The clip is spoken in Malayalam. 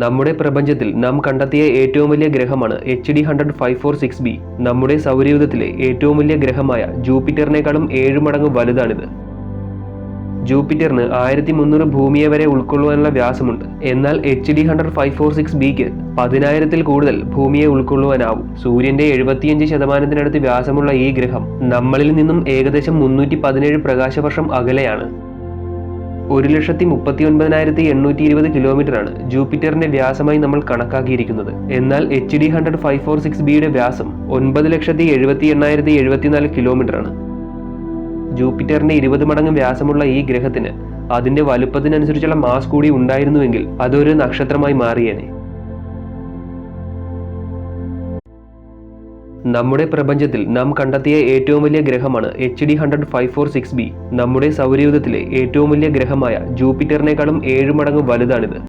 നമ്മുടെ പ്രപഞ്ചത്തിൽ നാം കണ്ടെത്തിയ ഏറ്റവും വലിയ ഗ്രഹമാണ് HD 100-546b. നമ്മുടെ സൗരയൂഥത്തിലെ ഏറ്റവും വലിയ ഗ്രഹമായ ജൂപ്പിറ്ററിനേക്കാളും 7 മടങ്ങ് വലുതാണിത്. ജൂപ്പിറ്ററിന് 1300 ഭൂമിയെ വരെ ഉൾക്കൊള്ളുവാനുള്ള വ്യാസമുണ്ട്. എന്നാൽ HD 100-546bക്ക് 10,000-ൽ കൂടുതൽ ഭൂമിയെ ഉൾക്കൊള്ളുവാനാവും. സൂര്യന്റെ 75% വ്യാസമുള്ള ഈ ഗ്രഹം നമ്മളിൽ നിന്നും ഏകദേശം 317 പ്രകാശവർഷം അകലെയാണ്. 1,39,820 കിലോമീറ്ററാണ് ജൂപ്പിറ്ററിന്റെ വ്യാസമായി നമ്മൾ കണക്കാക്കിയിരിക്കുന്നത്. എന്നാൽ HD 100-546bയുടെ വ്യാസം 9,78,074 കിലോമീറ്ററാണ്. ജൂപ്പിറ്ററിന്റെ 20 മടങ്ങ് വ്യാസമുള്ള ഈ ഗ്രഹത്തിന് അതിന്റെ വലുപ്പത്തിനനുസരിച്ചുള്ള മാസ് കൂടി ഉണ്ടായിരുന്നുവെങ്കിൽ അതൊരു നക്ഷത്രമായി മാറിയേനെ. നമ്മുടെ പ്രപഞ്ചത്തിൽ നാം കണ്ടെത്തിയ ഏറ്റവും വലിയ ഗ്രഹമാണ് HD 100-546b. നമ്മുടെ സൗരയൂഥത്തിലെ ഏറ്റവും വലിയ ഗ്രഹമായ ജൂപ്പിറ്ററിനേക്കാളും 7 മടങ്ങ് വലുതാണിത്.